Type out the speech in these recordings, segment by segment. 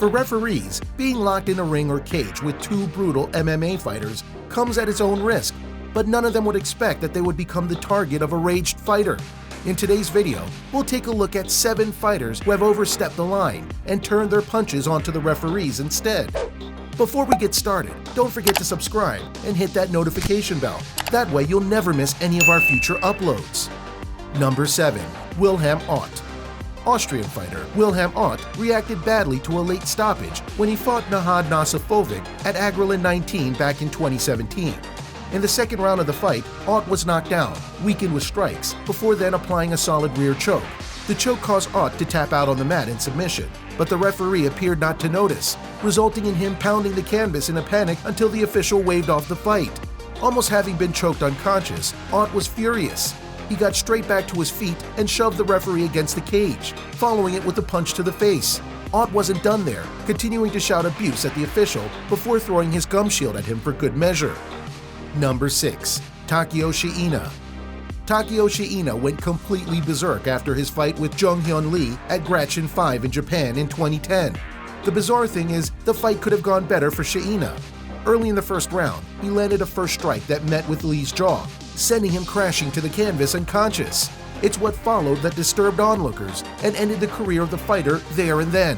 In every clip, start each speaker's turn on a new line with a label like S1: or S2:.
S1: For referees, being locked in a ring or cage with two brutal MMA fighters comes at its own risk, but none of them would expect that they would become the target of a raged fighter. In today's video, we'll take a look at 7 fighters who have overstepped the line and turned their punches onto the referees instead. Before we get started, don't forget to subscribe and hit that notification bell. That way you'll never miss any of our future uploads. Number 7. Wilhelm Ott. Austrian fighter Wilhelm Ott reacted badly to a late stoppage when he fought Nahad Nasifovic at Agrelin 19 back in 2017. In the second round of the fight, Ott was knocked down, weakened with strikes, before then applying a solid rear choke. The choke caused Ott to tap out on the mat in submission, but the referee appeared not to notice, resulting in him pounding the canvas in a panic until the official waved off the fight. Almost having been choked unconscious, Ott was furious. He got straight back to his feet and shoved the referee against the cage, following it with a punch to the face. Ott wasn't done there, continuing to shout abuse at the official before throwing his gum shield at him for good measure. Number 6. Takeyoshi Ina. Takeyoshi Ina went completely berserk after his fight with Jung Hyun Lee at Gratchen 5 in Japan in 2010. The bizarre thing is, the fight could have gone better for Ina. Early in the first round, he landed a first strike that met with Lee's jaw, sending him crashing to the canvas unconscious. It's what followed that disturbed onlookers and ended the career of the fighter there and then.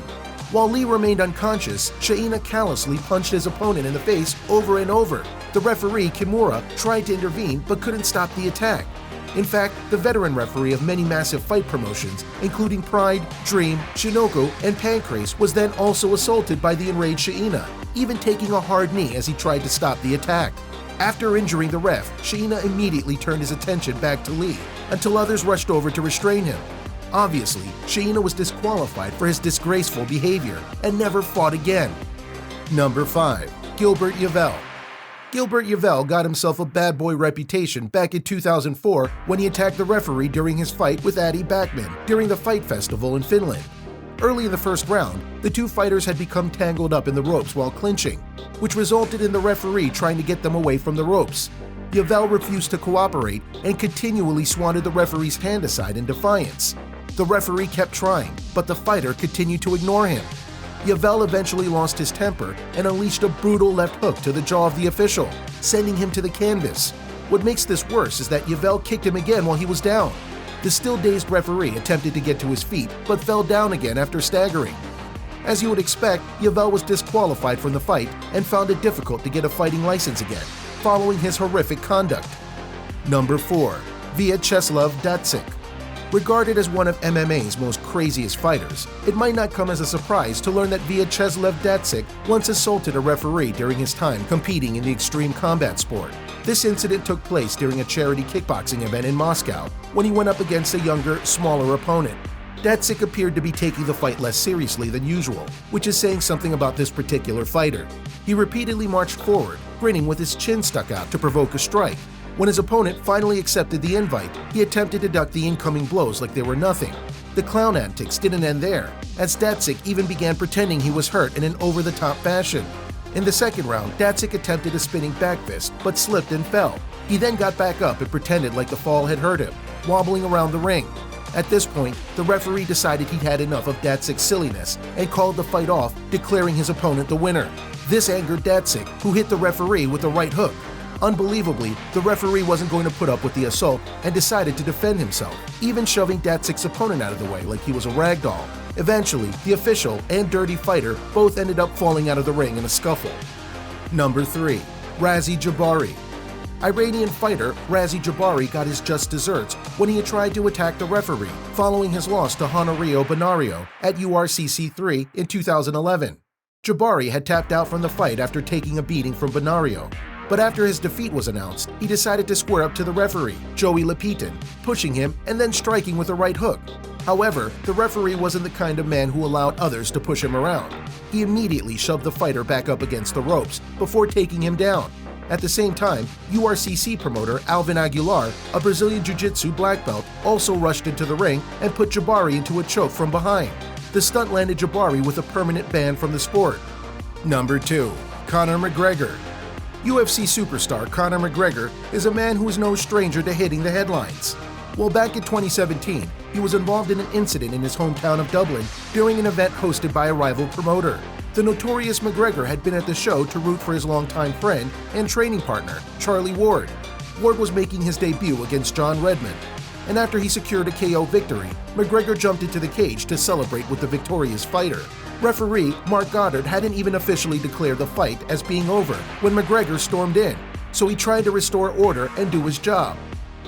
S1: While Lee remained unconscious, Ina callously punched his opponent in the face over and over. The referee, Kimura, tried to intervene but couldn't stop the attack. In fact, the veteran referee of many massive fight promotions, including Pride, Dream, Shinoku, and Pancrase, was then also assaulted by the enraged Ina, even taking a hard knee as he tried to stop the attack. After injuring the ref, Ina immediately turned his attention back to Lee, until others rushed over to restrain him. Obviously, Ina was disqualified for his disgraceful behavior and never fought again. Number 5. Gilbert Yvel. Gilbert Yvel got himself a bad boy reputation back in 2004 when he attacked the referee during his fight with Adi Backman during the Fight Festival in Finland. Early in the first round, the two fighters had become tangled up in the ropes while clinching, which resulted in the referee trying to get them away from the ropes. Yvel refused to cooperate and continually swatted the referee's hand aside in defiance. The referee kept trying, but the fighter continued to ignore him. Yvel eventually lost his temper and unleashed a brutal left hook to the jaw of the official, sending him to the canvas. What makes this worse is that Yvel kicked him again while he was down. The still dazed referee attempted to get to his feet, but fell down again after staggering. As you would expect, Yvel was disqualified from the fight and found it difficult to get a fighting license again, following his horrific conduct. Number 4. Vyacheslav Datsik. Regarded as one of MMA's most craziest fighters, it might not come as a surprise to learn that Vyacheslav Datsik once assaulted a referee during his time competing in the extreme combat sport. This incident took place during a charity kickboxing event in Moscow when he went up against a younger, smaller opponent. Datsik appeared to be taking the fight less seriously than usual, which is saying something about this particular fighter. He repeatedly marched forward, grinning with his chin stuck out to provoke a strike. When his opponent finally accepted the invite, he attempted to duck the incoming blows like they were nothing. The clown antics didn't end there, as Datsik even began pretending he was hurt in an over-the-top fashion. In the second round, Datsik attempted a spinning back fist, but slipped and fell. He then got back up and pretended like the fall had hurt him, wobbling around the ring. At this point, the referee decided he'd had enough of Datsik's silliness and called the fight off, declaring his opponent the winner. This angered Datsik, who hit the referee with a right hook. Unbelievably, the referee wasn't going to put up with the assault and decided to defend himself, even shoving Datsik's opponent out of the way like he was a rag doll. Eventually, the official and dirty fighter both ended up falling out of the ring in a scuffle. Number 3. Razi Jabari. Iranian fighter Razi Jabari got his just desserts when he had tried to attack the referee following his loss to Honorio Benario at URCC 3 in 2011. Jabari had tapped out from the fight after taking a beating from Benario. But after his defeat was announced, he decided to square up to the referee, Joey Lapitin, pushing him and then striking with a right hook. However, the referee wasn't the kind of man who allowed others to push him around. He immediately shoved the fighter back up against the ropes before taking him down. At the same time, URCC promoter Alvin Aguilar, a Brazilian Jiu-Jitsu black belt, also rushed into the ring and put Jabari into a choke from behind. The stunt landed Jabari with a permanent ban from the sport. Number 2. Conor McGregor. UFC superstar Conor McGregor is a man who is no stranger to hitting the headlines. Well, back in 2017, he was involved in an incident in his hometown of Dublin during an event hosted by a rival promoter. The notorious McGregor had been at the show to root for his longtime friend and training partner, Charlie Ward. Ward was making his debut against John Redmond, and after he secured a KO victory, McGregor jumped into the cage to celebrate with the victorious fighter. Referee Mark Goddard hadn't even officially declared the fight as being over when McGregor stormed in, so he tried to restore order and do his job.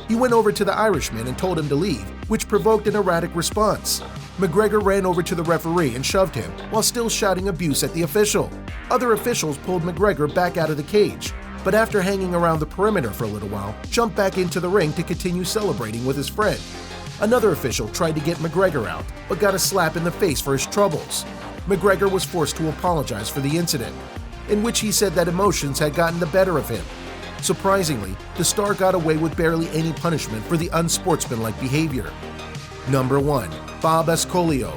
S1: He went over to the Irishman and told him to leave, which provoked an erratic response. McGregor ran over to the referee and shoved him, while still shouting abuse at the official. Other officials pulled McGregor back out of the cage, but after hanging around the perimeter for a little while, jumped back into the ring to continue celebrating with his friend. Another official tried to get McGregor out, but got a slap in the face for his troubles. McGregor was forced to apologize for the incident, in which he said that emotions had gotten the better of him. Surprisingly, the star got away with barely any punishment for the unsportsmanlike behavior. Number 1. Bob Ascolio.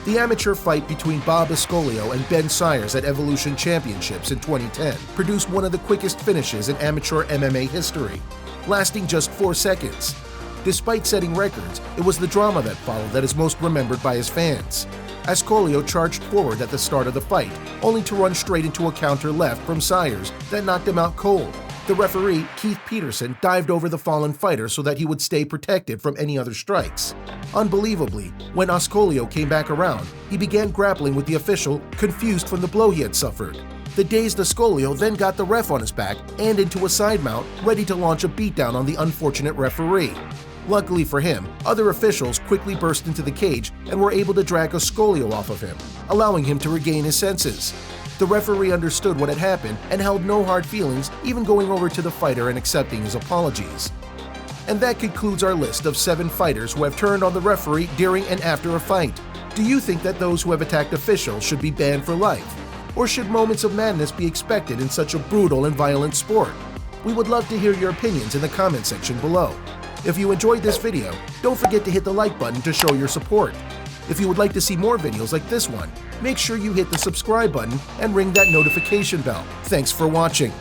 S1: The amateur fight between Bob Ascolio and Ben Sayers at Evolution Championships in 2010 produced one of the quickest finishes in amateur MMA history, lasting just 4 seconds. Despite setting records, it was the drama that followed that is most remembered by his fans. Ascolio charged forward at the start of the fight, only to run straight into a counter left from Sayers that knocked him out cold. The referee, Keith Peterson, dived over the fallen fighter so that he would stay protected from any other strikes. Unbelievably, when Ascolio came back around, he began grappling with the official, confused from the blow he had suffered. The dazed Ascolio then got the ref on his back and into a side mount, ready to launch a beatdown on the unfortunate referee. Luckily for him, other officials quickly burst into the cage and were able to drag Ascolio off of him, allowing him to regain his senses. The referee understood what had happened and held no hard feelings, even going over to the fighter and accepting his apologies. And that concludes our list of 7 fighters who have turned on the referee during and after a fight. Do you think that those who have attacked officials should be banned for life? Or should moments of madness be expected in such a brutal and violent sport? We would love to hear your opinions in the comment section below. If you enjoyed this video, don't forget to hit the like button to show your support. If you would like to see more videos like this one, make sure you hit the subscribe button and ring that notification bell. Thanks for watching.